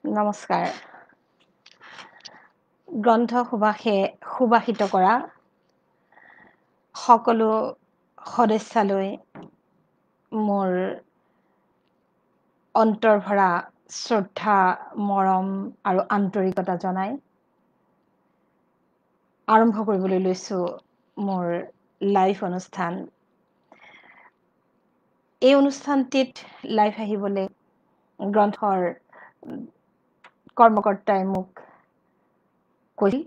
নমস্কাৰ। গ্ৰন্থ সুবাসে সুবাসিত কৰা সকলো সদস্যালৈ মোৰ অন্তৰভৰা শ্ৰদ্ধা, মৰম আৰু আন্তৰিকতা জনাই আৰম্ভ কৰিবলৈ লৈছোঁ মোৰ লাইভ অনুষ্ঠান। এই অনুষ্ঠানটিত লাইভ আহিবলৈ গ্ৰন্থৰ কৰ্মকৰ্তাই মোক কৈছিল।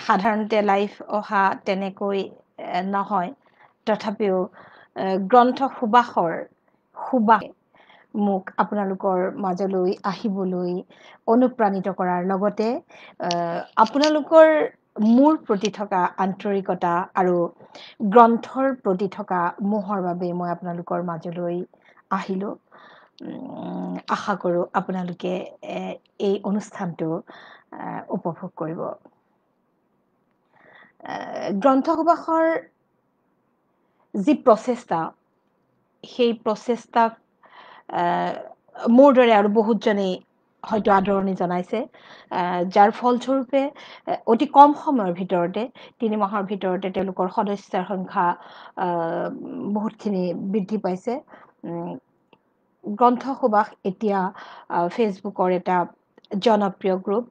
সাধাৰণতে লাইভ অহা তেনেকৈ নহয়, তথাপিও গ্ৰন্থ সুবাসে মোক আপোনালোকৰ মাজলৈ আহিবলৈ অনুপ্ৰাণিত কৰাৰ লগতে আপোনালোকৰ মোৰ প্ৰতি থকা আন্তৰিকতা আৰু গ্ৰন্থৰ প্ৰতি থকা মোহৰ বাবে মই আপোনালোকৰ মাজলৈ আহিলোঁ। আশা কৰোঁ আপোনালোকে এই অনুষ্ঠানটো উপভোগ কৰিব। গ্ৰন্থ সুবাসৰ যি প্ৰচেষ্টা, সেই প্ৰচেষ্টাক মোৰ দৰে আৰু বহুতজনেই হয়তো আদৰণি জনাইছে, যাৰ ফলস্বৰূপে অতি কম সময়ৰ ভিতৰতে 3 মাহৰ ভিতৰতে তেওঁলোকৰ সদস্যৰ সংখ্যা বহুতখিনি বৃদ্ধি পাইছে। গ্ৰন্থ সুবাস এতিয়া ফেচবুকৰ এটা জনপ্ৰিয় গ্ৰুপ।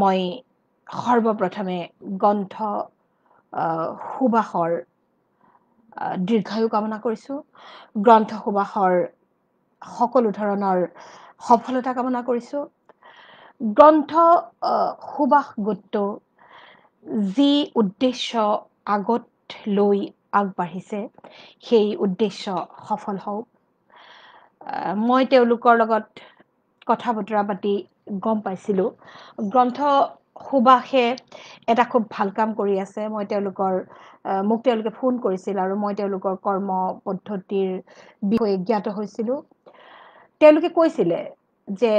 মই সৰ্বপ্ৰথমে গ্ৰন্থ সুবাসৰ দীৰ্ঘায়ু কামনা কৰিছোঁ। গ্ৰন্থ সুবাসৰ সকলো ধৰণৰ সফলতা কামনা কৰিছোঁ। গ্ৰন্থ সুবাস গোটটো যি উদ্দেশ্য আগত লৈ আগবাঢ়িছে, সেই উদ্দেশ্য সফল হওক। মই তেওঁলোকৰ লগত কথা বতৰা পাতি গম পাইছিলোঁ গ্ৰন্থ সুবাসে এটা খুব ভাল কাম কৰি আছে। মোক তেওঁলোকে ফোন কৰিছিল আৰু মই তেওঁলোকৰ কৰ্ম পদ্ধতিৰ বিষয়ে জ্ঞাত হৈছিলোঁ। তেওঁলোকে কৈছিলে যে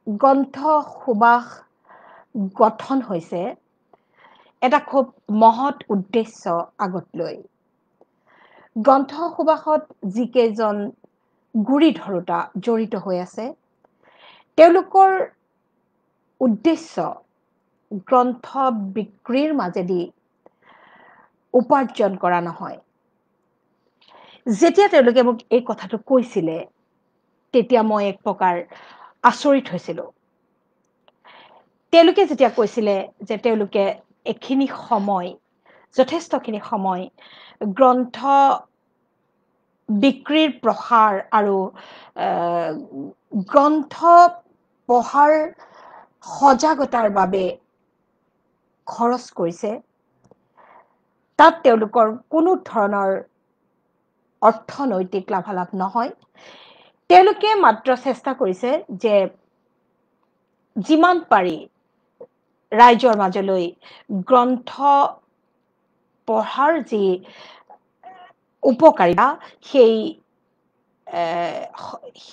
গ্ৰন্থ সুবাস গঠন হৈছে এটা খুব মহৎ উদ্দেশ্য আগত লৈ। গ্ৰন্থ সুবাসত যিকেইজন গুৰি ধৰোঁতা জড়িত হৈ আছে, তেওঁলোকৰ উদ্দেশ্য গ্ৰন্থ বিক্ৰীৰ মাজেদি উপাৰ্জন কৰা নহয়। যেতিয়া তেওঁলোকে মোক এই কথাটো কৈছিলে, তেতিয়া মই এক প্ৰকাৰ আচৰিত হৈছিলোঁ। তেওঁলোকে যেতিয়া কৈছিলে যে তেওঁলোকে যথেষ্টখিনি সময় গ্ৰন্থ বিক্ৰীৰ প্ৰসাৰ আৰু গ্ৰন্থ পঢ়াৰ সজাগতাৰ বাবে খৰচ কৰিছে, তাত তেওঁলোকৰ কোনো ধৰণৰ অৰ্থনৈতিক লাভালাভ নহয়। তেওঁলোকে মাত্ৰ চেষ্টা কৰিছে যে যিমান পাৰি ৰাইজৰ মাজলৈ গ্ৰন্থ পঢ়াৰ যি উপকাৰিতা,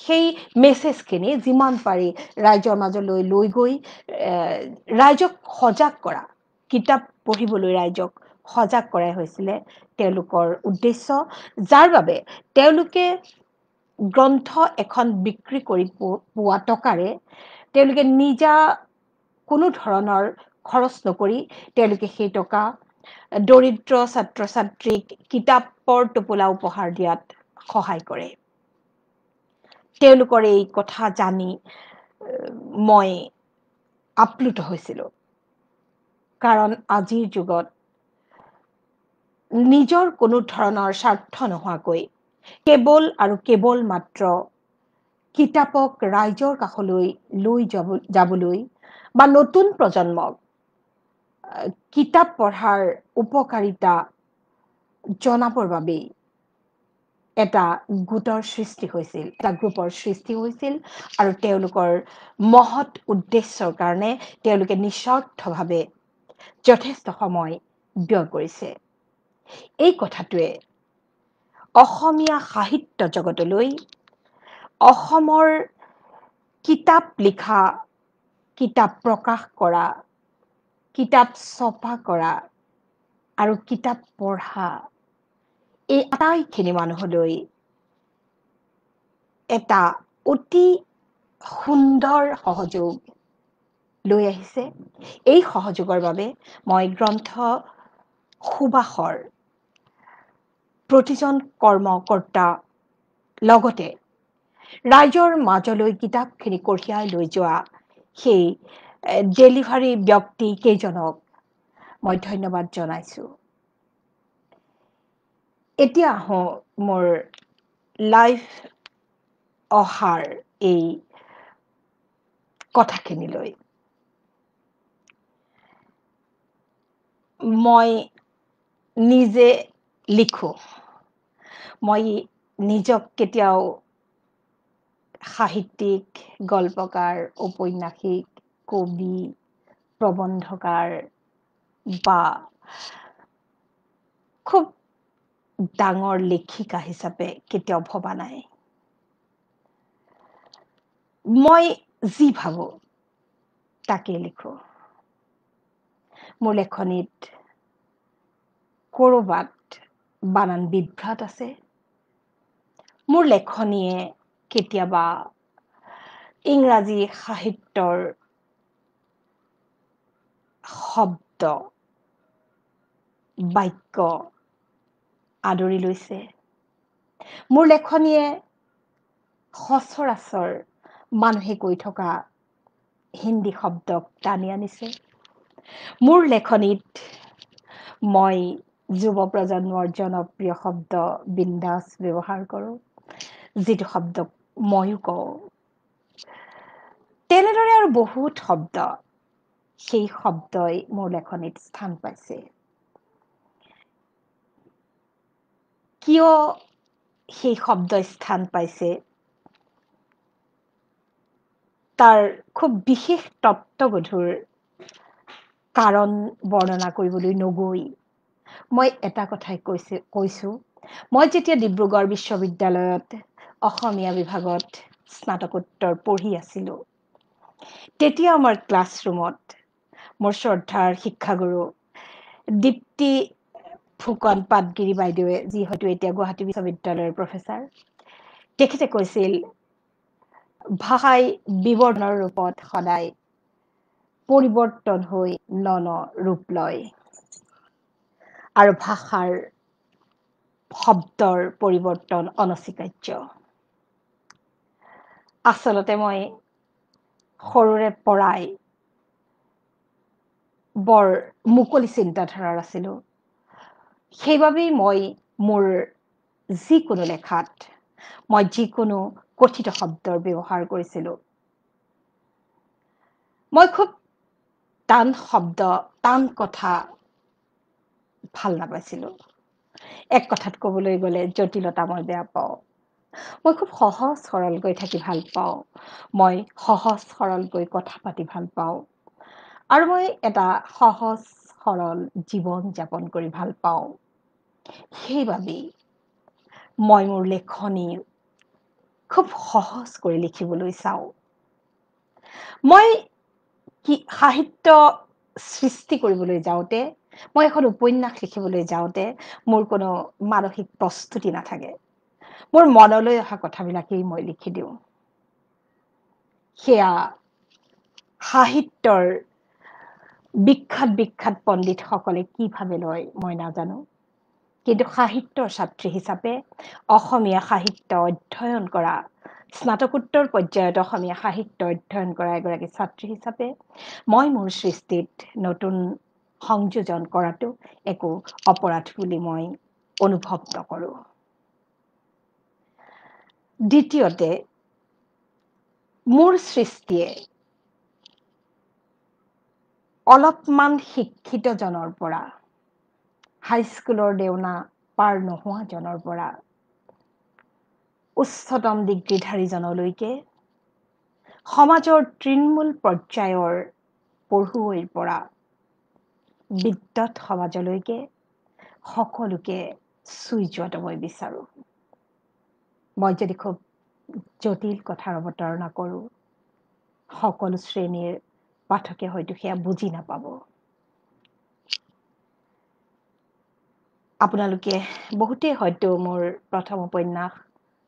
সেই মেছেজখিনি যিমান পাৰি ৰাইজৰ মাজলৈ লৈ গৈ ৰাইজক সজাগ কৰা, কিতাপ পঢ়িবলৈ ৰাইজক সজাগ কৰাই হৈছিলে তেওঁলোকৰ উদ্দেশ্য, যাৰ বাবে তেওঁলোকে গ্ৰন্থ এখন বিক্ৰী কৰি পোৱা টকাৰে তেওঁলোকে নিজা কোনো ধৰণৰ খৰচ নকৰি তেওঁলোকে সেই টকা দৰিদ্ৰ ছাত্ৰ ছাত্ৰীক কিতাপৰ টোপোলা উপহাৰ দিয়াত সহায় কৰে। তেওঁলোকৰ এই কথা জানি মই আপ্লুত হৈছিলোঁ। কাৰণ আজিৰ যুগত নিজৰ কোনো ধৰণৰ স্বাৰ্থ নোহোৱাকৈ কেৱল মাত্ৰ কিতাপক ৰাইজৰ কাষলৈ লৈ যাবলৈ বা নতুন প্ৰজন্মক কিতাপ পঢ়াৰ উপকাৰিতা জনাবৰ বাবেই এটা গ্ৰুপৰ সৃষ্টি হৈছিল আৰু তেওঁলোকৰ মহৎ উদ্দেশ্যৰ কাৰণে তেওঁলোকে নিস্বাৰ্থভাৱে যথেষ্ট সময় ব্যয় কৰিছে। এই কথাটোৱে অসমীয়া সাহিত্য জগতলৈ, অসমৰ কিতাপ লিখা, কিতাপ প্ৰকাশ কৰা, কিতাপ ছপা কৰা আৰু কিতাপ পঢ়া, এই আটাইখিনি মানুহলৈ এটা অতি সুন্দৰ সহযোগ লৈ আহিছে। এই সহযোগৰ বাবে মই গ্ৰন্থ সুবাসৰ প্ৰতিজন কৰ্মকৰ্তা লগতে ৰাইজৰ মাজলৈ কিতাপখিনি কঢ়িয়াই লৈ যোৱা সেই ডেলিভাৰী ব্যক্তি কেইজনক মই ধন্যবাদ জনাইছো। এতিয়া আহোঁ মোৰ লাইভ অহাৰ এই কথাখিনিলৈ। মই নিজে লিখো। মই নিজক কেতিয়াও সাহিত্যিক, গল্পকাৰ, ঔপন্যাসিক, কবি, প্ৰবন্ধকাৰ বা খুব ডাঙৰ লেখিকা হিচাপে কেতিয়াও ভবা নাই। মই যি ভাবো তাকে লিখো। মোৰ লেখনিত কৰবাত বানান বিভ্ৰাট আছে। মোৰ লেখনিয়ে কেতিয়াবা ইংৰাজী সাহিত্যৰ শব্দ বাক্য আদৰি লৈছে। মোৰ লেখনিয়ে সচৰাচৰ মানুহে কৈ থকা হিন্দী শব্দক টানি আনিছে। মোৰ লেখনিত মই যুৱ প্ৰজন্মৰ জনপ্ৰিয় শব্দ বিন্দাস ব্যৱহাৰ কৰোঁ, যিটো শব্দক ময়ো কওঁ। তেনেদৰে আৰু বহুত শব্দ, সেই শব্দই মোৰ লেখনিত স্থান পাইছে। কিয় সেই শব্দই স্থান পাইছে তাৰ খুব বিশেষ তত্ত্বগধুৰ কাৰণ বৰ্ণনা কৰিবলৈ নগৈ মই এটা কথাই কৈছো, মই যেতিয়া ডিব্ৰুগড় বিশ্ববিদ্যালয়ত অসমীয়া বিভাগত স্নাতকোত্তৰ পঢ়ি আছিলো, তেতিয়া আমাৰ ক্লাছৰুমত মোৰ শ্ৰদ্ধাৰ শিক্ষাগুৰু দীপ্তি ফুকন পাটগিৰি বাইদেৱে, যি হয়তো এতিয়া গুৱাহাটী বিশ্ববিদ্যালয়ৰ প্ৰফেচাৰ, তেখেতে কৈছিল, ভাষাই বিৱৰ্ণৰ ৰূপত সদায় পৰিৱৰ্তন হৈ ন ৰূপ লয় আৰু ভাষাৰ শব্দৰ পৰিৱৰ্তন অনস্বীকাৰ্য। আচলতে মই সৰুৰে পৰাই বৰ মুকলি চিন্তাধাৰাৰ আছিলো। সেইবাবেই মই মোৰ যিকোনো লেখাত মই যিকোনো কথিত শব্দৰ ব্যৱহাৰ কৰিছিলো। মই খুব টান শব্দ, টান কথা ভাল নাপাইছিলো। এক কথাত ক'বলৈ গ'লে জটিলতা মই বেয়া পাওঁ। মই খুব সহজ সৰলকৈ থাকি ভাল পাওঁ। মই সহজ সৰলকৈ কথা পাতি ভাল পাওঁ। আৰু মই এটা সহজ সৰল জীৱন যাপন কৰি ভাল পাওঁ। সেইবাবেই মই মোৰ লেখনি খুব সহজ কৰি লিখিবলৈ চাওঁ। মই সাহিত্য সৃষ্টি কৰিবলৈ যাওঁতে, মই এখন উপন্যাস লিখিবলৈ যাওঁতে মোৰ কোনো মানসিক প্ৰস্তুতি নাথাকে। মোৰ মনলৈ অহা কথাবিলাকেই মই লিখি দিওঁ। সেয়া সাহিত্যৰ বিখ্যাত বিখ্যাত পণ্ডিতসকলে কি ভাবে লয় মই নাজানো। কিন্তু সাহিত্যৰ ছাত্ৰী হিচাপে অসমীয়া সাহিত্য অধ্যয়ন কৰা, স্নাতকোত্তৰ পৰ্যায়ত অসমীয়া সাহিত্য অধ্যয়ন কৰা এগৰাকী ছাত্ৰী হিচাপে মই মোৰ সৃষ্টিত নতুন সংযোজন কৰাটো একো অপৰাধ বুলি মই অনুভৱ নকৰো। দ্বিতীয়তে, মোৰ সৃষ্টিয়ে অলপমান শিক্ষিতজনৰ পৰা, হাইস্কুলৰ দেওনা পাৰ নোহোৱাজনৰ পৰা উচ্চতম ডিগ্ৰীধাৰীজনলৈকে, সমাজৰ তৃণমূল পৰ্যায়ৰ পঢ়ুৱৈৰ পৰা বিদ্বত সমাজলৈকে সকলোকে চুই যোৱাটো মই বিচাৰো। মই যদি খুব জটিল কথাৰ অৱতাৰণা কৰো, সকলো শ্ৰেণীৰ পাঠকে হয়তো সেয়া বুজি নাপাব। আপোনালোকে বহুতেই হয়তো মোৰ প্ৰথম উপন্যাস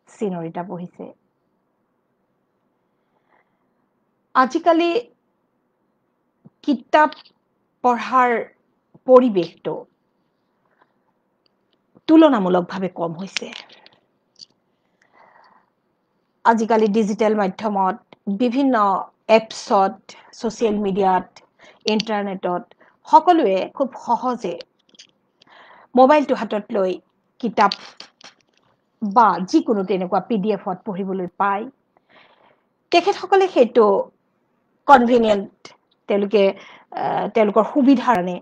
চিনৰিতা পঢ়িছে। আজিকালি কিতাপ পঢ়াৰ পৰিৱেশটো তুলনামূলকভাৱে কম হৈছে। আজিকালি ডিজিটেল মাধ্যমত বিভিন্ন এপছত, ছ'চিয়েল মিডিয়াত, ইণ্টাৰনেটত সকলোৱে খুব সহজে মোবাইলটো হাতত লৈ কিতাপ বা যিকোনো তেনেকুৱা PDF-ত পঢ়িবলৈ পায়। তেখেতসকলে সেইটো কনভিনিয়েণ্ট, তেওঁলোকৰ সুবিধাৰ কাৰণে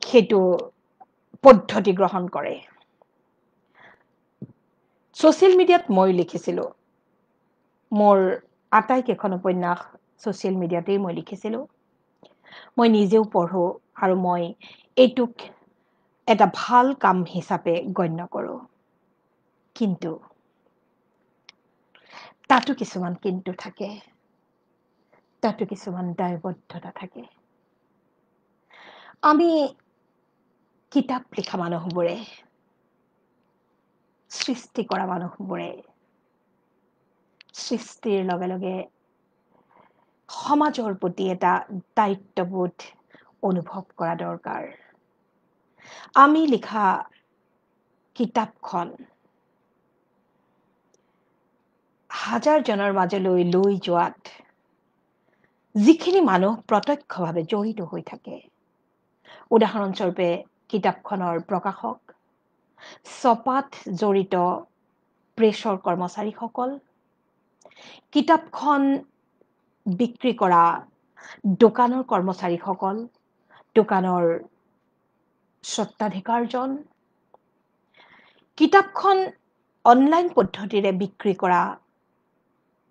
সেইটো পদ্ধতি গ্ৰহণ কৰে। ছ'চিয়েল মিডিয়াত মই লিখিছিলোঁ, মোৰ আটাইকেইখন উপন্যাস ছ'চিয়েল মিডিয়াতেই মই লিখিছিলোঁ। মই নিজেও পঢ়োঁ আৰু মই এইটোক এটা ভাল কাম হিচাপে গণ্য কৰোঁ। কিন্তু তাতো কিছুমান কিন্তু থাকে, তাতো কিছুমান দায়বদ্ধতা থাকে। আমি কিতাপ লিখা মানুহবোৰে, সৃষ্টি কৰা মানুহবোৰে সৃষ্টিৰ লগে লগে সমাজৰ প্ৰতি এটা দায়িত্ববোধ অনুভৱ কৰা দৰকাৰ। আমি লিখা কিতাপখন হাজাৰজনৰ মাজলৈ লৈ যোৱাত যিখিনি মানুহ প্ৰত্যক্ষভাৱে জড়িত হৈ থাকে, উদাহৰণস্বৰূপে কিতাপখনৰ প্ৰকাশক, ছপাত জড়িত প্ৰেছৰ কৰ্মচাৰীসকল, কিতাপখন বিক্ৰী কৰা দোকানৰ কৰ্মচাৰীসকল, দোকানৰ স্বত্বাধিকাৰজন, কিতাপখন অনলাইন পদ্ধতিৰে বিক্ৰী কৰা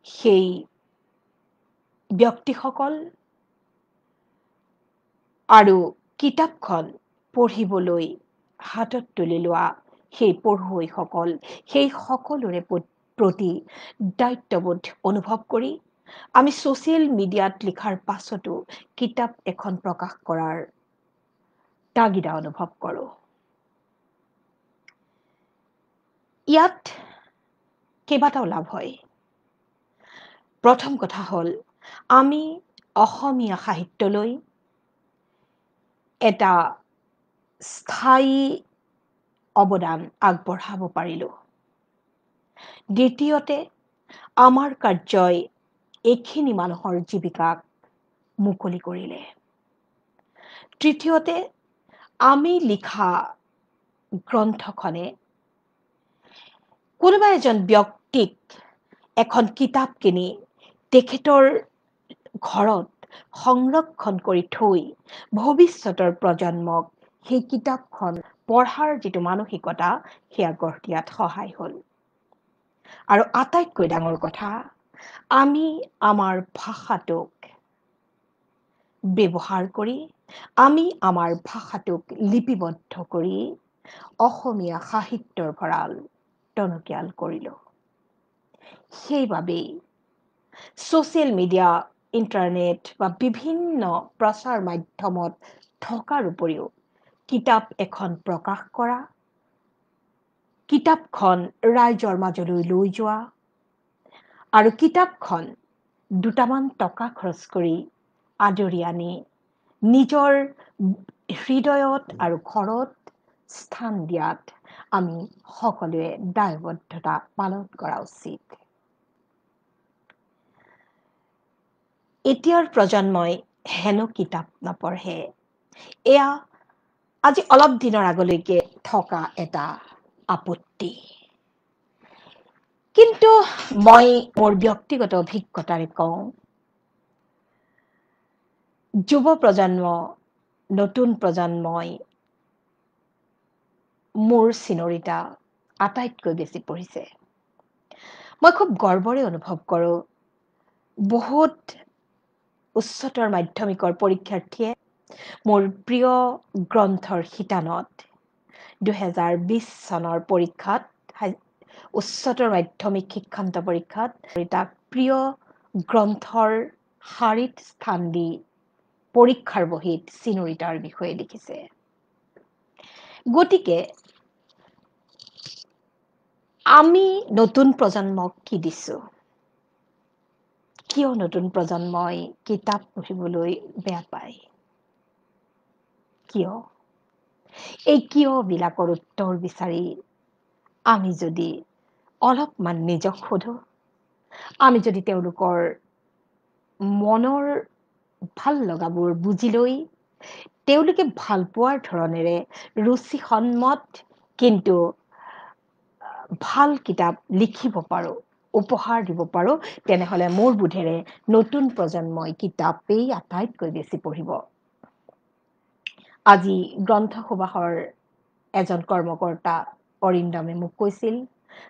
সেই ব্যক্তিসকল আৰু কিতাপখন পঢ়িবলৈ হাতত তুলি লোৱা সেই পঢ়ুৱৈসকল, সেই সকলোৰে প্ৰতি দায়িত্ববোধ অনুভৱ কৰি আমি ছ'চিয়েল মিডিয়াত লিখাৰ পাছতো কিতাপ এখন প্ৰকাশ কৰাৰ তাগিদা অনুভৱ কৰোঁ। ইয়াত কেইবাটাও লাভ হয়। প্ৰথম কথা হ'ল, আমি অসমীয়া সাহিত্যলৈ এটা স্থায়ী অৱদান আগবঢ়াব পাৰিলোঁ। দ্বিতীয়তে, আমাৰ কাৰ্যই এইখিনি মানুহৰ জীৱিকাক মুকলি কৰিলে। তৃতীয়তে, আমি লিখা গ্ৰন্থখনে কোনোবা এজন ব্যক্তিক এখন কিতাপ কিনি তেখেতৰ ঘৰত সংৰক্ষণ কৰি থৈ ভৱিষ্যতৰ প্ৰজন্মক সেই কিতাপখন পঢ়াৰ যিটো মানসিকতা, সেয়া গঢ় দিয়াত সহায় হ'ল। আৰু আটাইতকৈ ডাঙৰ কথা, আমি আমাৰ ভাষাটোক ব্যৱহাৰ কৰি, আমি আমাৰ ভাষাটোক লিপিবদ্ধ কৰি অসমীয়া সাহিত্যৰ ভঁৰাল টনকিয়াল কৰিলোঁ। সেইবাবেই ছ'চিয়েল মিডিয়া, ইণ্টাৰনেট বা বিভিন্ন প্ৰচাৰ মাধ্যমত থকাৰ উপৰিও কিতাপ এখন প্ৰকাশ কৰা, কিতাপখন ৰাইজৰ মাজলৈ লৈ যোৱা আৰু কিতাপখন দুটামান টকা খৰচ কৰি আদৰি আনি নিজৰ হৃদয়ত আৰু ঘৰত স্থান দিয়াত আমি সকলোৱে দায়বদ্ধতা পালন কৰা উচিত। এতিয়াৰ প্ৰজন্মই হেনো কিতাপ নপঢ়ে, এয়া আজি অলপ দিনৰ আগলৈকে থকা এটা আপত্তি। কিন্তু মই মোৰ ব্যক্তিগত অভিজ্ঞতাৰে কওঁ, যুৱ প্ৰজন্ম, নতুন প্ৰজন্মই মোৰ চিনৰিটা আটাইতকৈ বেছি পঢ়িছে। মই খুব গৰ্বৰে অনুভৱ কৰোঁ, বহুত উচ্চতৰ মাধ্যমিকৰ পৰীক্ষাৰ্থীয়ে মোৰ প্ৰিয় গ্ৰন্থৰ শিতানত 2020 চনৰ পৰীক্ষাত, উচ্চতৰ মাধ্যমিক শিক্ষান্ত পৰীক্ষাত তাক প্ৰিয় গ্ৰন্থৰ শাৰীত স্থান দি পৰীক্ষাৰ বহীত চিনৰিটাৰ বিষয়ে লিখিছে। গতিকে আমি নতুন প্ৰজন্মক কি দিছোঁ? কিয় নতুন প্ৰজন্মই কিতাপ পঢ়িবলৈ বেয়া পায়? কিয়? এই কিয় বিলাকৰ উত্তৰ বিচাৰি আমি যদি অলপমান নিজক সোধো, আমি যদি তেওঁলোকৰ মনৰ ভাল লগাবোৰ বুজি লৈ তেওঁলোকে ভাল পোৱাৰ ধৰণেৰে ৰুচিসন্মত কিন্তু ভাল কিতাপ লিখিব পাৰো, উপহাৰ দিব পাৰো, তেনেহলে মোৰ বোধেৰে নতুন প্ৰজন্মই কিতাপেই আটাইতকৈ বেছি পঢ়িব। আজি গ্ৰন্থ সুবাসৰ এজন কৰ্মকৰ্তা অৰিন্দমে মোক কৈছিল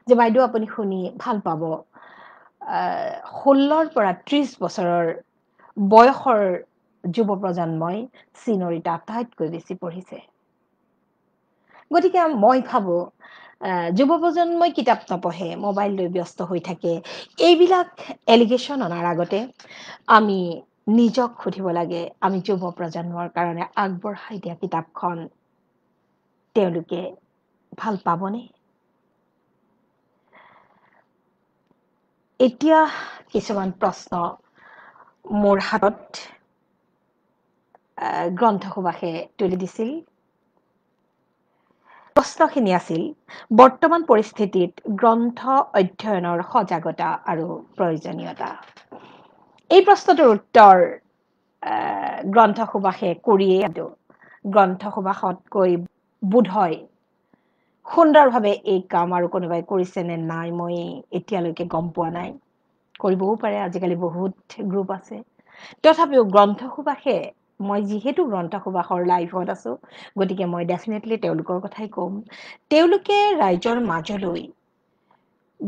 যে বাইদেউ আপুনি শুনি ভাল পাব, 16 পৰা 30 বছৰৰ বয়সৰ যুৱ প্ৰজন্মই চিনৰিত আটাইতকৈ বেছি পঢ়িছে। গতিকে মই ভাবো যুৱ প্ৰজন্মই কিতাপ নপঢ়ে, মোবাইল লৈ ব্যস্ত হৈ থাকে, এইবিলাক এলিগেশ্যন অনাৰ আগতে আমি নিজক সুধিব লাগে, আমি যুৱ প্ৰজন্মৰ কাৰণে আগবঢ়াই দিয়া কিতাপখন তেওঁলোকে ভাল পাবনে? এতিয়া কিছুমান প্ৰশ্ন মোৰ হাতত গ্ৰন্থ সুবাসে তুলি দিছিল। প্ৰশ্নখিনি আছিল, বৰ্তমান পৰিস্থিতিত গ্ৰন্থ অধ্যয়নৰ সজাগতা আৰু প্ৰয়োজনীয়তা। এই প্ৰশ্নটোৰ উত্তৰ গ্ৰন্থ সুবাসে কৰিয়েই গ্ৰন্থ সুবাসতকৈ বোধহয় সুন্দৰভাৱে এই কাম আৰু কোনোবাই কৰিছে নে নাই মই এতিয়ালৈকে গম পোৱা নাই। কৰিবও পাৰে, আজিকালি বহুত গ্ৰুপ আছে। তথাপিও গ্ৰন্থ সুবাসে, মই যিহেতু গ্ৰন্থ সুবাসৰ লাইফত আছো, গতিকে মই ডেফিনেটলি তেওঁলোকৰ কথাই ক'ম। তেওঁলোকে ৰাইজৰ মাজলৈ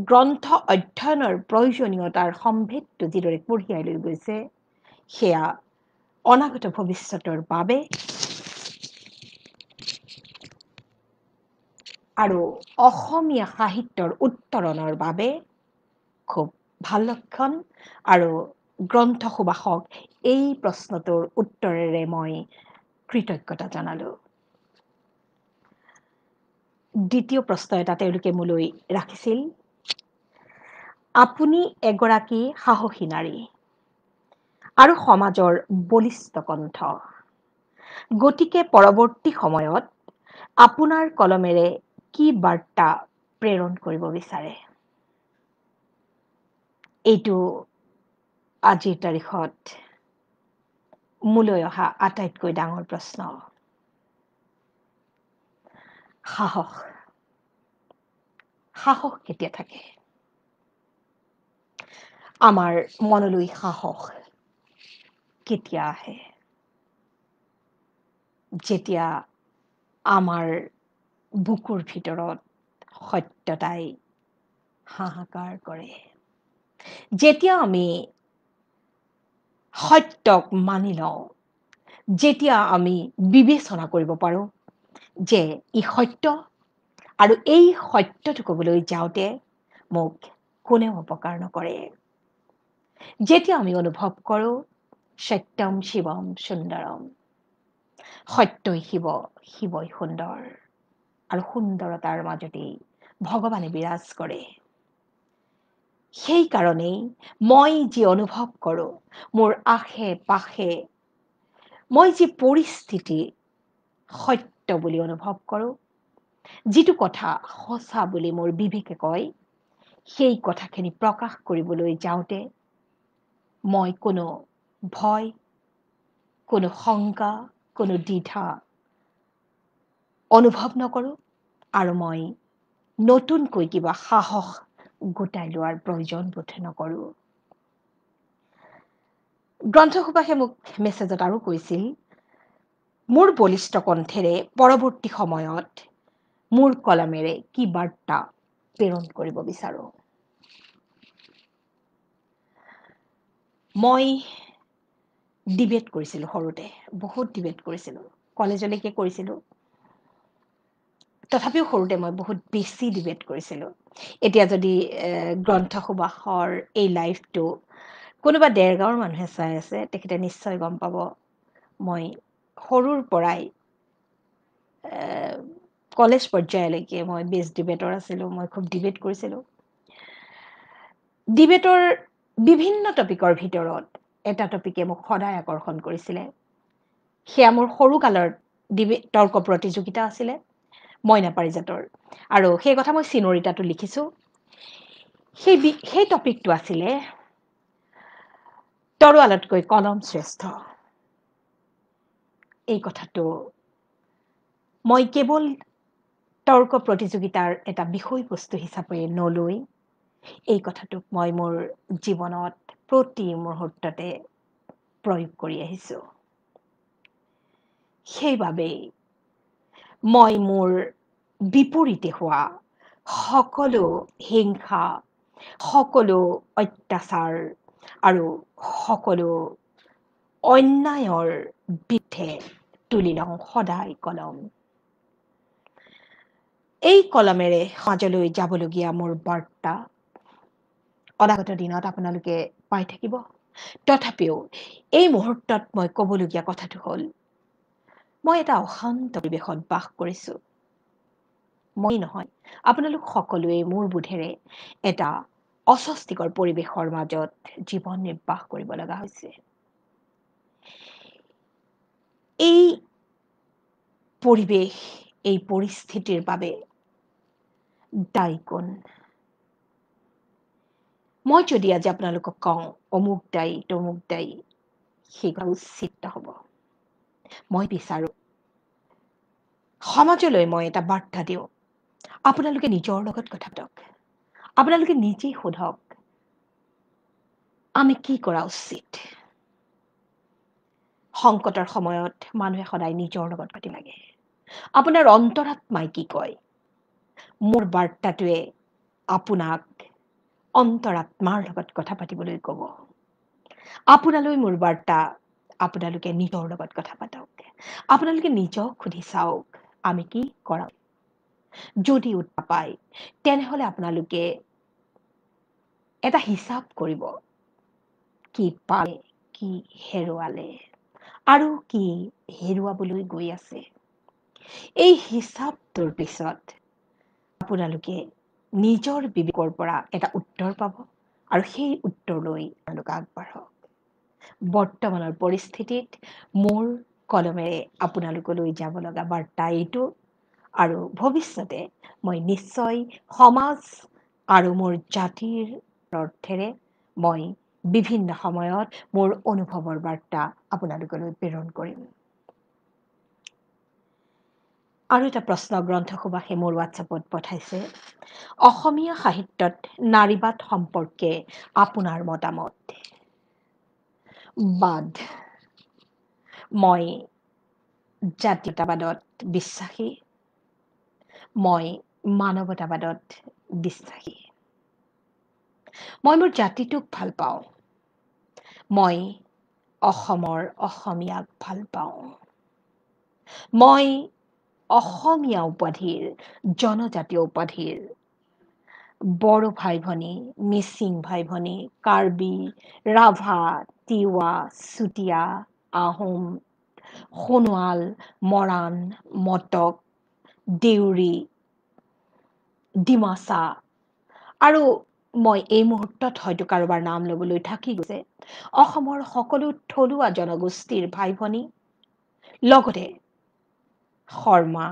গ্ৰন্থ অধ্যয়নৰ প্ৰয়োজনীয়তাৰ সম্ভেদটো যিদৰে কঢ়িয়াই লৈ গৈছে, সেয়া অনাগত ভৱিষ্যতৰ বাবে আৰু অসমীয়া সাহিত্যৰ উত্তৰণৰ বাবে খুব ভাল লক্ষণ। আৰু গ্ৰন্থ সুবাসক এই প্ৰশ্নটোৰ উত্তৰেৰে মই কৃতজ্ঞতা জনালো। দ্বিতীয় প্ৰশ্ন এটা তেওঁলোকে মোলৈ ৰাখিছিল, আপুনি এগৰাকী সাহসী নাৰী আৰু সমাজৰ বলিষ্ঠ কণ্ঠ, গতিকে পৰৱৰ্তী সময়ত আপোনাৰ কলমেৰে কি বাৰ্তা প্ৰেৰণ কৰিব বিচাৰে? এইটো আজিৰ তাৰিখত মোলৈ অহা আটাইতকৈ ডাঙৰ প্ৰশ্ন। সাহস, সাহস কেতিয়া থাকে? আমাৰ মনলৈ সাহস কেতিয়া আহে? যেতিয়া আমাৰ বুকুৰ ভিতৰত সত্যতাই হাহাকাৰ কৰে, যেতিয়া আমি সত্যক মানি লওঁ, যেতিয়া আমি বিবেচনা কৰিব পাৰো যে ই সত্য, আৰু এই সত্যটো ক'বলৈ যাওঁতে মোক কোনেও অপকাৰ নকৰে, যেতিয়া আমি অনুভৱ কৰো সত্যম শিৱম সুন্দৰম, সত্যই শিৱ, শিৱই সুন্দৰ, আৰু সুন্দৰতাৰ মাজতেই ভগৱানে বিৰাজ কৰে, সেই কাৰণেই মই যি অনুভৱ কৰো, মোৰ আশে পাশে মই যি পৰিস্থিতি সত্য বুলি অনুভৱ কৰো, যিটো কথা সঁচা বুলি মোৰ বিবেকে কয়, সেই কথাখিনি প্ৰকাশ কৰিবলৈ যাওঁতে মই কোনো ভয়, কোনো শংকা, কোনো দ্বিধা অনুভৱ নকৰো, আৰু মই নতুনকৈ কিবা সাহস গোটাই লোৱাৰ প্ৰয়োজন বোধ নকৰো। গ্ৰন্থ সুবাসে মোক মেছেজত আৰু কৈছিল, মোৰ বলিষ্ঠ কণ্ঠেৰে পৰৱৰ্তী সময়ত মোৰ কলমেৰে কি বাৰ্তা প্ৰেৰণ কৰিব বিচাৰো। মই ডিবেট কৰিছিলো সৰুতে, বহুত ডিবেট কৰিছিলো, কলেজলৈকে কৰিছিলো। তথাপিও সৰুতে মই বহুত বেছি ডিবেট কৰিছিলো। এতিয়া যদি গ্ৰন্থ সুবাসৰ এই লাইফটো কোনোবা ডেৰগাঁৱৰ মানুহে চাই আছে, তেখেতে নিশ্চয় গম পাব মই সৰুৰ পৰাই কলেজ পৰ্যায়লৈকে মই বেষ্ট ডিবেটৰ আছিলো, মই খুব ডিবেট কৰিছিলো। ডিবেটৰ বিভিন্ন টপিকৰ ভিতৰত এটা টপিকে মোক সদায় আকৰ্ষণ কৰিছিলে। সেয়া মোৰ সৰুকালৰ তৰ্ক প্ৰতিযোগিতা আছিলে, মইনা পাৰিজাতৰ। আৰু সেই কথা মই চিনৰিতাটো লিখিছোঁ। সেই টপিকটো আছিলে তৰোৱালতকৈ কলম শ্ৰেষ্ঠ। এই কথাটো মই কেৱল তৰ্ক প্ৰতিযোগিতাৰ এটা বিষয়বস্তু হিচাপে নলৈ এই কথাটোক মই মোৰ জীৱনত প্ৰতি মুহূৰ্ততে প্ৰয়োগ কৰি আহিছোঁ। সেইবাবেই মই মোৰ বিপৰীতে হোৱা সকলো হিংসা, সকলো অত্যাচাৰ আৰু সকলো অন্যায়ৰ বিৰুদ্ধে তুলি লওঁ সদায় কলম। এই কলমেৰে সমাজলৈ যাবলগীয়া মোৰ বাৰ্তা অনাগত দিনত আপোনালোকে পাই থাকিব। তথাপিও এই মুহূৰ্তত মই ক'বলগীয়া কথাটো হ'ল, মই এটা অশান্ত পৰিৱেশত বাস কৰিছোঁ। মই নহয়, আপোনালোক সকলোৱে মোৰ বোধেৰে এটা অস্বস্তিকৰ পৰিৱেশৰ মাজত জীৱন নিৰ্বাহ কৰিব লগা হৈছে। এই পৰিৱেশ, এই পৰিস্থিতিৰ বাবে দায়ী কোন? মই যদি আজি আপোনালোকক কওঁ অমুক দায়ী তমুক দায়ী, সেইবোৰ উচিত নহ'ব। মই বিচাৰোঁ সমাজলৈ মই এটা বাৰ্তা দিওঁ, আপোনালোকে নিজৰ লগত কথা পাতক। আপোনালোকে নিজেই সোধক, আমি কি কৰা উচিত? সংকটৰ সময়ত মানুহে সদায় নিজৰ লগত পাতিব লাগে। আপোনাৰ অন্তৰাত্মাই কি কয়? মোৰ বাৰ্তাটোৱে আপোনাক অন্তৰাত্মাৰ লগত কথা পাতিবলৈ ক'ব। আপোনালৈ মোৰ বাৰ্তা, আপোনালোকে নিজৰ লগত কথা পাতক। আপোনালোকে নিজক সুধি চাওক, আমি কি কৰা? যদি উত্তৰ পায়, তেনেহ'লে আপোনালোকে এটা হিচাপ কৰিব, কি পালে, কি হেৰুৱালে, আৰু কি হেৰুৱাবলৈ গৈ আছে। এই হিচাপটোৰ পিছত আপোনালোকে নিজৰ বিবেকৰ পৰা এটা উত্তৰ পাব, আৰু সেই উত্তৰ লৈ আপোনালোক আগবাঢ়ক। বৰ্তমানৰ পৰিস্থিতিত মোৰ কলমেৰে আপোনালোকলৈ যাব লগা বাৰ্তা এইটো, আৰু ভৱিষ্যতে মই নিশ্চয় সমাজ আৰু মোৰ জাতিৰ অৰ্থেৰে মই বিভিন্ন সময়ত মোৰ অনুভৱৰ বাৰ্তা আপোনালোকলৈ প্ৰেৰণ কৰিম। আৰু এটা প্ৰশ্ন গ্ৰন্থ সুবাসে মোৰ হোৱাটছএপত পঠাইছে, অসমীয়া সাহিত্যত নাৰীবাদ সম্পৰ্কে আপোনাৰ মতামত। বাদ, মই জাতীয়তাবাদত বিশ্বাসী, মই মানৱতাবাদত বিশ্বাসী। মই মোৰ জাতিটোক ভাল পাওঁ, মই অসমৰ অসমীয়াক ভাল পাওঁ, মই অসমীয়া উপাধিৰ, জনজাতীয় উপাধিৰ বড়ো ভাই ভনী, মিচিং ভাই ভনী, কাৰ্বি, ৰাভা, তিৱা, চুতীয়া, আহোম, সোণোৱাল, মৰাণ, মটক, দেউৰী, ডিমাচা, আৰু মই এই মুহূৰ্তত হয়তো কাৰোবাৰ নাম ল'বলৈ থাকি গৈছে, অসমৰ সকলো থলুৱা জনগোষ্ঠীৰ ভাই ভনী, লগতে শৰ্মা,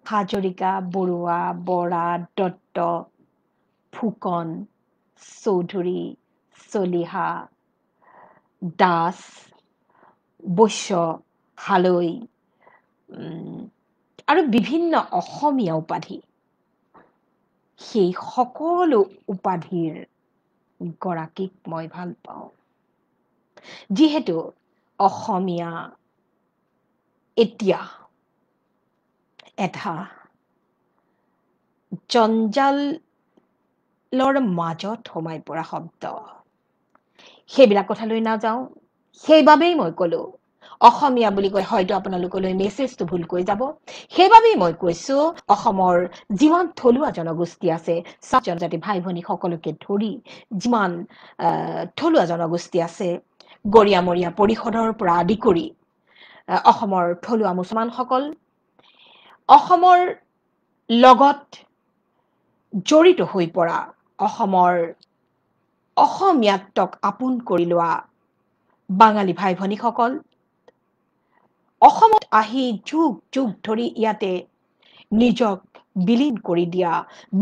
হাজৰিকা, বৰুৱা, বৰা, দত্ত, ফুকন, চৌধুৰী, চলিহা, দাস, বৈশ্য, হালৈ, আৰু বিভিন্ন অসমীয়া উপাধি, সেই সকলো উপাধিৰ গৰাকীক মই ভাল পাওঁ। যিহেতু অসমীয়া এতিয়া এটা জঞ্জালৰ মাজত সোমাই পৰা শব্দ। সেইবিলাক কথালৈ নাযাওঁ, সেইবাবেই মই ক'লো অসমীয়া বুলি কৈ হয়তো আপোনালোকলৈ মেছেজটো ভুলকৈ যাব। সেইবাবেই মই কৈছো, অসমৰ যিমান থলুৱা জনগোষ্ঠী আছে, চাহ জনজাতি ভাই ভনী সকলোকে ধৰি যিমান থলুৱা জনগোষ্ঠী আছে, গৰীয়ামৰীয়া পৰিষদৰ পৰা আদি কৰি অসমৰ থলুৱা মুছলমানসকল, অসমৰ লগত জড়িত হৈ পৰা অসমৰ অসমীয়াত্বক আপোন কৰি লোৱা বাঙালী ভাই ভনীসকল, অসমত আহি যুগ যুগ ধৰি ইয়াতে নিজক বিলীন কৰি দিয়া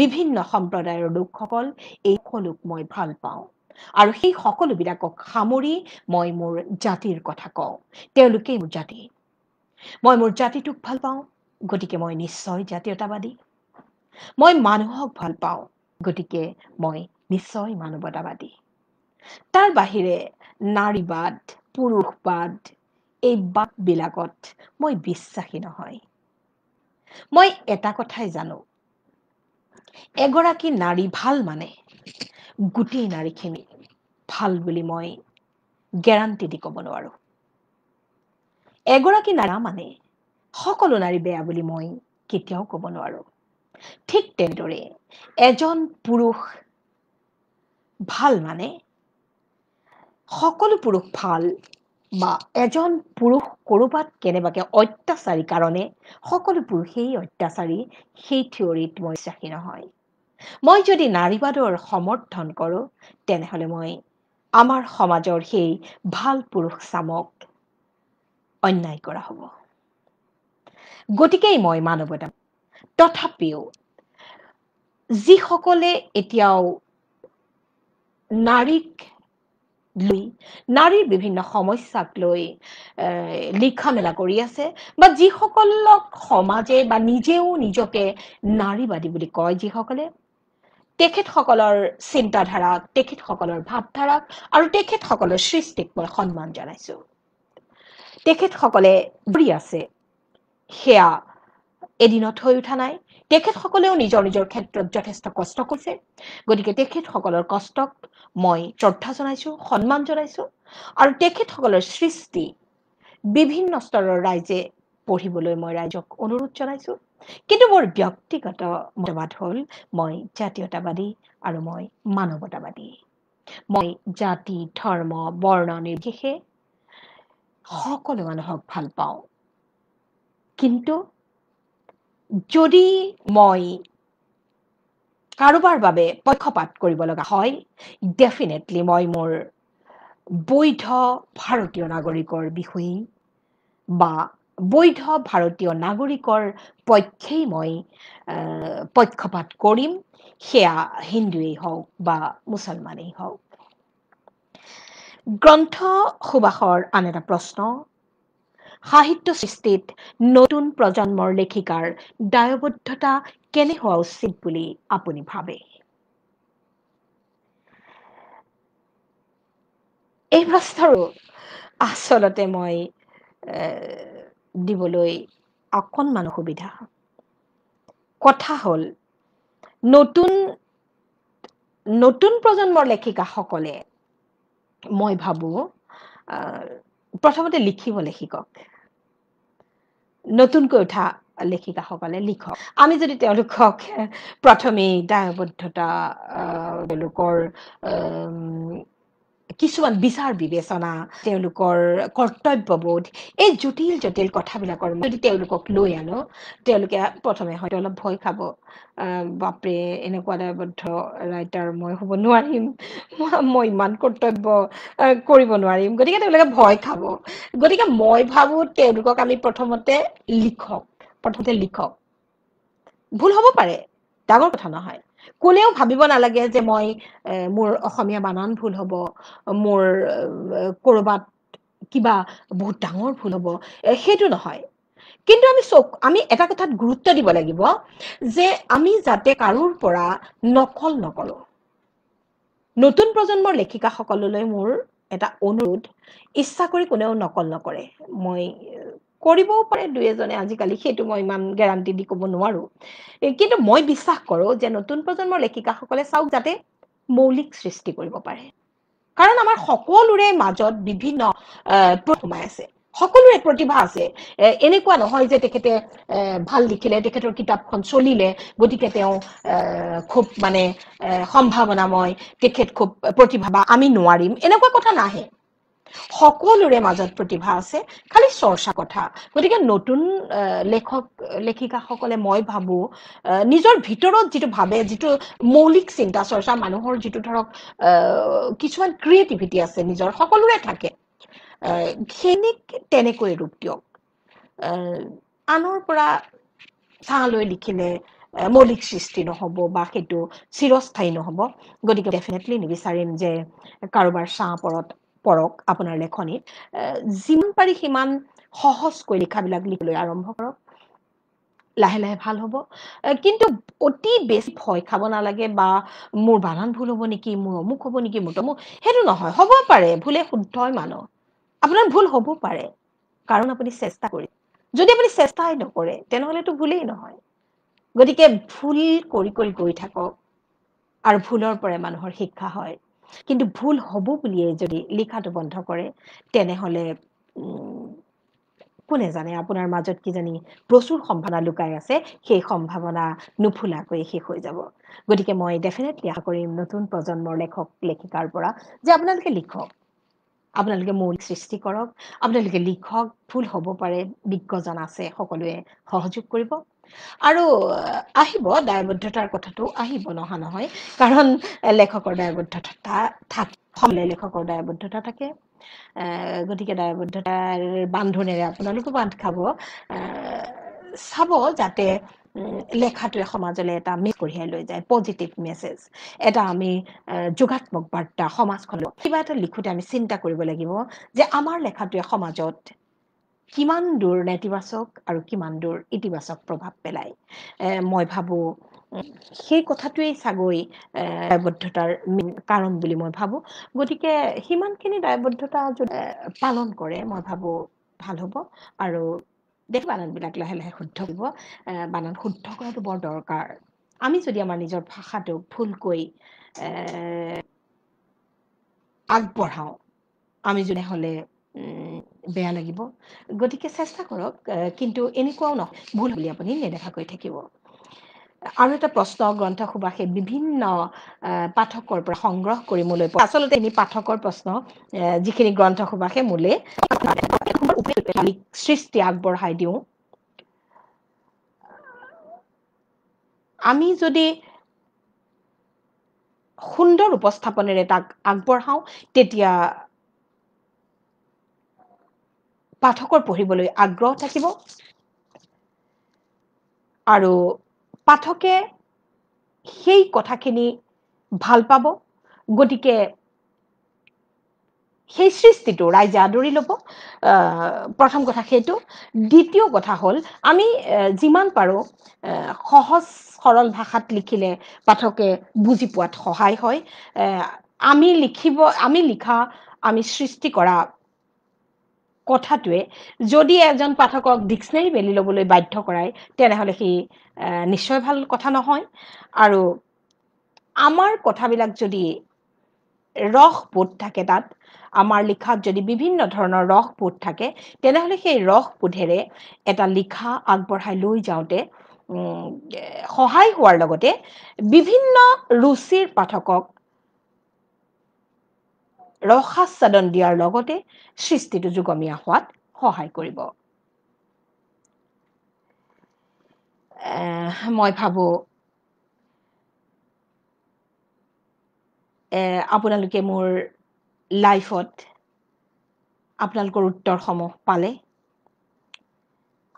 বিভিন্ন সম্প্ৰদায়ৰ লোকসকল, এই সকলোক মই ভাল পাওঁ। আৰু সেই সকলোবিলাকক সামৰি মই মোৰ জাতিৰ কথা কওঁ। তেওঁলোকেই মোৰ জাতি। মই মোৰ জাতিটোক ভাল পাওঁ, গতিকে মই নিশ্চয় জাতীয়তাবাদী। মই মানুহক ভাল পাওঁ, গতিকে মই নিশ্চয় মানৱতাবাদী। তাৰ বাহিৰে নাৰীবাদ, পুৰুষবাদ, এই বাদবিলাকত মই বিশ্বাসী নহয়। মই এটা কথাই জানো, এগৰাকী নাৰী ভাল মানে গোটেই নাৰীখিনি ভাল বুলি মই গেৰাণ্টি দি ক'ব নোৱাৰো। এগৰাকী নাৰী মানে সকলো নাৰী বেয়া বুলি মই কেতিয়াও ক'ব নোৱাৰো। ঠিক তেনেদৰে এজন পুৰুষ ভাল মানে সকলো পুৰুষ ভাল, বা এজন পুৰুষ ক'ৰবাত কেনেবাকে অত্যাচাৰী কাৰণে সকলো পুৰুষেই অত্যাচাৰী, সেই থিয়ৰিত মই বিশ্বাসী নহয়। মই যদি নাৰীবাদৰ সমৰ্থন কৰোঁ, তেনেহ'লে মই আমাৰ সমাজৰ সেই ভাল পুৰুষ চামক অন্যায় কৰা হ'ব। গতিকেই মই মানৱতা। তথাপিও যিসকলে এতিয়াও নাৰীক লৈ, নাৰীৰ বিভিন্ন সমস্যাক লৈ লিখা মেলা কৰি আছে, বা যিসকলক সমাজে বা নিজেও নিজকে নাৰীবাদী বুলি কয়, যিসকলে তেখেতসকলৰ চিন্তাধাৰাক, তেখেতসকলৰ ভাৱধাৰাক আৰু তেখেতসকলৰ সৃষ্টিক মই সন্মান জনাইছো। তেখেতসকলে কৰি আছে, সেয়া এদিনত হৈ উঠা নাই। তেখেতসকলেও নিজৰ নিজৰ ক্ষেত্ৰত যথেষ্ট কষ্ট কৰিছে, গতিকে তেখেতসকলৰ কষ্টক মই শ্ৰদ্ধা জনাইছো, সন্মান জনাইছো। আৰু তেখেতসকলৰ সৃষ্টি বিভিন্ন স্তৰৰ ৰাইজে পঢ়িবলৈ মই ৰাইজক অনুৰোধ জনাইছো। কিন্তু মোৰ ব্যক্তিগত মতবাদ হ'ল, মই জাতীয়তাবাদী আৰু মই মানৱতাবাদী। মই জাতি, ধৰ্ম, বৰ্ণ নিৰ্বিশেষে সকলো মানুহক ভাল পাওঁ। কিন্তু যদি মই কাৰোবাৰ বাবে পক্ষপাত কৰিব লগা হয়, ডেফিনেটলি মই মোৰ বৈধ ভাৰতীয় নাগৰিকৰ বিষয়ে বা বৈধ ভাৰতীয় নাগৰিকৰ পক্ষেই মই পক্ষপাত কৰিম, সেয়া হিন্দুৱেই হওক বা মুছলমানেই হওক। গ্ৰন্থ সুবাসৰ আন এটা প্ৰশ্ন, সাহিত্য সৃষ্টিত নতুন প্ৰজন্মৰ লেখিকাৰ দায়বদ্ধতা কেনে হোৱা উচিত বুলি আপুনি ভাবে? এই প্ৰশ্নৰো আচলতে মই দিবলৈ অকণমান অসুবিধা। কথা হ'ল, নতুন প্ৰজন্মৰ লেখিকাসকলে মই ভাবো প্ৰথমতে লিখিবলৈ শিকক। নতুনকৈ উঠা লেখিকাসকলে লিখক। আমি যদি তেওঁলোকক প্ৰথমেই দায়বদ্ধতা, তেওঁলোকৰ কিছুমান বিচাৰ বিবেচনা, তেওঁলোকৰ কৰ্তব্যবোধ, এই জটিল জটিল কথাবিলাকৰ যদি তেওঁলোকক লৈ আনো, তেওঁলোকে প্ৰথমে হয়তো অলপ ভয় খাব। বাপৰে, এনেকুৱা দায়বদ্ধ ৰাইটাৰ মই হ'ব নোৱাৰিম, মই ইমান কৰ্তব্য কৰিব নোৱাৰিম, গতিকে তেওঁলোকে ভয় খাব। গতিকে মই ভাবো তেওঁলোকক আমি প্ৰথমতে লিখক। ভুল হ'ব পাৰে, ডাঙৰ কথা নহয়। কোনেও ভাবিব নালাগে যে মই মোৰ অসমীয়া বানান ভুল হ'ব, মোৰ ক'ৰবাত কিবা বহুত ডাঙৰ ভুল হ'ব, সেইটো নহয়। কিন্তু আমি এটা কথাত গুৰুত্ব দিব লাগিব যে আমি যাতে কাৰোৰ পৰা নকল নকৰো। নতুন প্ৰজন্মৰ লেখিকাসকললৈ মোৰ এটা অনুৰোধ, ইচ্ছা কৰি কোনেও নকল নকৰে। মই কৰিবও পাৰে দুই এজনে আজিকালি, সেইটো মই ইমান গেৰাণ্টি দি ক'ব নোৱাৰো। কিন্তু মই বিশ্বাস কৰো যে নতুন প্ৰজন্মৰ লেখিকাসকলে চাওক যাতে মৌলিক সৃষ্টি কৰিব পাৰে। কাৰণ আমাৰ সকলোৰে মাজত বিভিন্ন সোমাই আছে, সকলোৰে প্ৰতিভা আছে। এনেকুৱা নহয় যে তেখেতে ভাল লিখিলে, তেখেতৰ কিতাপখন চলিলে, গতিকে তেওঁ খুব সম্ভাৱনাময়, তেখেত খুব প্ৰতিভা, বা আমি নোৱাৰিম, এনেকুৱা কথা নাহে। সকলোৰে মাজত প্ৰতিভা আছে, খালি চৰ্চা কথা। গতিকে নতুন লেখক লেখিকাসকলে মই ভাবো নিজৰ ভিতৰত যিটো ভাবে, যিটো মৌলিক চিন্তা চৰ্চা, মানুহৰ যিটো ধৰক কিছুমান ক্ৰিয়েটিভিটি আছে নিজৰ, সকলোৰে থাকে, সেইখিনিক তেনেকৈ ৰূপ দিয়ক। আনৰ পৰা চাহ লৈ লিখিলে মৌলিক সৃষ্টি নহ'ব বা সেইটো চিৰস্থায়ী নহ'ব। গতিকে ডেফিনেটলি নিবিচাৰিম যে কাৰোবাৰ চাহ পৰক আপোনাৰ লেখনিত। যিমান পাৰি সিমান সহজকৈ লিখাবিলাক লিখিবলৈ আৰম্ভ কৰক, লাহে লাহে ভাল হ'ব। কিন্তু অতি বেছি ভয় খাব নালাগে বা মোৰ বানান ভুল হ'ব নেকি, মোৰ অমুক হ'ব নেকি, মোৰ তমুক, সেইটো নহয়। হ'ব পাৰে, ভুলে শুদ্ধই মানুহ, আপোনাৰ ভুল হ'ব পাৰে, কাৰণ আপুনি চেষ্টা কৰি। যদি আপুনি চেষ্টাই নকৰে তেনেহ'লেতো ভুলেই নহয়। গতিকে ভুল কৰি কৰি গৈ থাকক, আৰু ভুলৰ পৰা মানুহৰ শিক্ষা হয়। কিন্তু ভুল হ'ব বুলিয়ে যদি লিখাটো বন্ধ কৰে, তেনেহ'লে কোনে জানে আপোনাৰ মাজত কিজানি প্ৰচুৰ সম্ভাৱনা লুকাই আছে, সেই সম্ভাৱনা নুফুলাকৈ শেষ হৈ যাব। গতিকে মই ডেফিনেটলি আশা কৰিম নতুন প্ৰজন্মৰ লেখক লেখিকাৰ পৰা যে আপোনালোকে লিখক, আপোনালোকে মৌলিক সৃষ্টি কৰক, আপোনালোকে লিখক। ভুল হ'ব পাৰে, বিজ্ঞজন আছে, সকলোৱে সহযোগ কৰিব। আৰু আহিব দায়বদ্ধতাৰ কথাটো, আহিব, নহা নহয়, কাৰণ লেখকৰ দায়বদ্ধতা হ'লে লেখকৰ দায়বদ্ধতা থাকে। গতিকে দায়বদ্ধতাৰ বান্ধোনেৰে আপোনালোকো বান্ধ খাব। চাব যাতে লেখাটোৱে সমাজলৈ এটা কঢ়িয়াই লৈ যায়, পজিটিভ মেছেজ এটা, আমি যোগাত্মক বাৰ্তা সমাজখনক। কিবা এটা লিখোঁতে আমি চিন্তা কৰিব লাগিব যে আমাৰ লেখাটোৱে সমাজত কিমান দূৰ নেতিবাচক আৰু কিমান দূৰ ইতিবাচক প্ৰভাৱ পেলায়। মই ভাবোঁ সেই কথাটোৱেই চাগৈ দায়বদ্ধতাৰ কাৰণ বুলি মই ভাবোঁ। গতিকে সিমানখিনি দায়বদ্ধতা যদি পালন কৰে, মই ভাবোঁ ভাল হ'ব। আৰু বানানবিলাক লাহে লাহে শুদ্ধ হ'ব। বানান শুদ্ধ কৰাটো বৰ দৰকাৰ। আমি যদি আমাৰ নিজৰ ভাষাটোক ভুলকৈ আগবঢ়াওঁ, আমি যদি হ'লে বেয়া লাগিব। গতিকে চেষ্টা কৰক, কিন্তু এনেকুৱাও নহয় ভুল বুলি আপুনি নেদেখাকৈ থাকিব। আৰু এটা প্ৰশ্ন গ্ৰন্থ সুবাসে বিভিন্ন পাঠকৰ পৰা সংগ্ৰহ কৰি মোলৈ, আচলতে এনে পাঠকৰ প্ৰশ্ন যিখিনি গ্ৰন্থ সুবাসে মোলে সৃষ্টি আগবঢ়াই দিওঁ। আমি যদি সুন্দৰ উপস্থাপনেৰে তাক আগবঢ়াওঁ, তেতিয়া পাঠকৰ পঢ়িবলৈ আগ্ৰহ থাকিব, আৰু পাঠকে সেই কথাখিনি ভাল পাব। গতিকে সেই সৃষ্টিটো ৰাইজে আদৰি ল'ব। প্ৰথম কথা সেইটো। দ্বিতীয় কথা হ'ল, আমি যিমান পাৰোঁ সহজ সৰল ভাষাত লিখিলে পাঠকে বুজি পোৱাত সহায় হয়। আমি লিখা, আমি সৃষ্টি কৰা কথাটোৱে যদি এজন পাঠকক ডিক্সনেৰী মেলি ল'বলৈ বাধ্য কৰায়, তেনেহ'লে সি নিশ্চয় ভাল কথা নহয়। আৰু আমাৰ কথাবিলাক যদি ৰসবোধ থাকে, তাত আমাৰ লিখাত যদি বিভিন্ন ধৰণৰ ৰসবোধ থাকে, তেনেহ'লে সেই ৰসবোধেৰে এটা লিখা আগবঢ়াই লৈ যাওঁতে সহায় হোৱাৰ লগতে বিভিন্ন ৰুচিৰ পাঠকক ৰসাস্বাদন দিয়াৰ লগতে সৃষ্টিটো যুগমীয়া হোৱাত সহায় কৰিব। মই ভাবোঁ আপোনালোকে মোৰ লাইফত আপোনালোকৰ উত্তৰসমূহ পালে।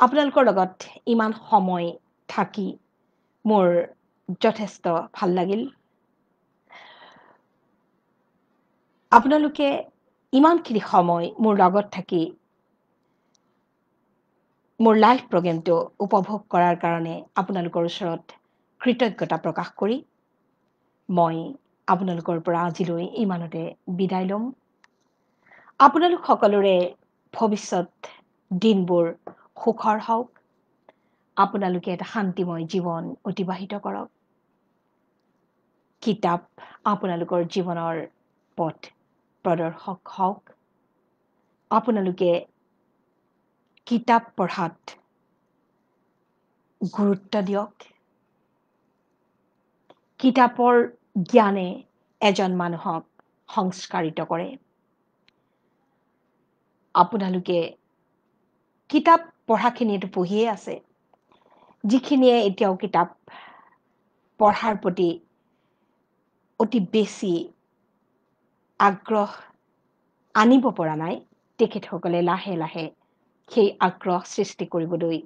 আপোনালোকৰ লগত ইমান সময় থাকি মোৰ যথেষ্ট ভাল লাগিল। আপোনালোকে ইমানখিনি সময় মোৰ লগত থাকি মোৰ লাইভ প্ৰগ্ৰেমটো উপভোগ কৰাৰ কাৰণে আপোনালোকৰ ওচৰত কৃতজ্ঞতা প্ৰকাশ কৰি মই আপোনালোকৰ পৰা আজিলৈ ইমানতে বিদায় ল'ম। আপোনালোক সকলোৰে ভৱিষ্যত দিনবোৰ সুখৰ হওক। আপোনালোকে এটা শান্তিময় জীৱন অতিবাহিত কৰক। কিতাপ আপোনালোকৰ জীৱনৰ পথ প্ৰদৰ্শক হওক। আপোনালোকে কিতাপ পঢ়াত গুৰুত্ব দিয়ক। কিতাপৰ জ্ঞানে এজন মানুহক সংস্কাৰিত কৰে। আপোনালোকে কিতাপ পঢ়াখিনিতো পঢ়িয়ে আছে, যিখিনিয়ে এতিয়াও কিতাপ পঢ়াৰ প্ৰতি অতি বেছি আগ্ৰহ আনিব পৰা নাই, তেখেতসকলে লাহে লাহে সেই আগ্ৰহ সৃষ্টি কৰিবলৈ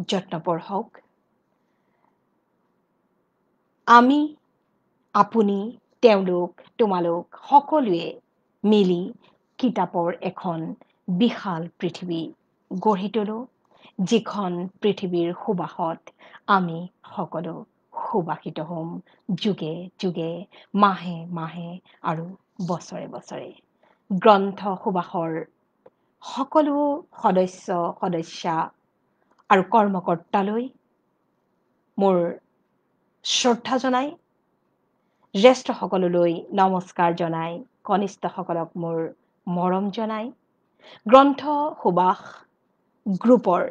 যত্নপৰ হওক। আমি, আপুনি, তেওঁলোক, তোমালোক সকলোৱে মিলি কিতাপৰ এখন বিশাল পৃথিৱী গঢ়ি তোলো, যিখন পৃথিৱীৰ সুবাসত আমি সকলো সুবাসিত হ'ম যুগে যুগে, মাহে মাহে আৰু বছৰে বছৰে। গ্ৰন্থ সুবাসৰ সকলো সদস্যা আৰু কৰ্মকৰ্তালৈ মোৰ শ্ৰদ্ধা জনাই, জ্যেষ্ঠসকললৈ নমস্কাৰ জনাই, কনিষ্ঠসকলক মোৰ মৰম জনাই, গ্ৰন্থ সুবাস গ্ৰুপৰ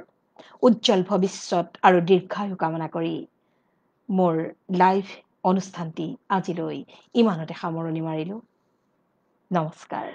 উজ্জ্বল ভৱিষ্যত আৰু দীৰ্ঘায়ু কামনা কৰি মোৰ লাইভ অনুষ্ঠানটি আজিলৈ ইমানতে সামৰণি মাৰিলোঁ। নমস্কাৰ।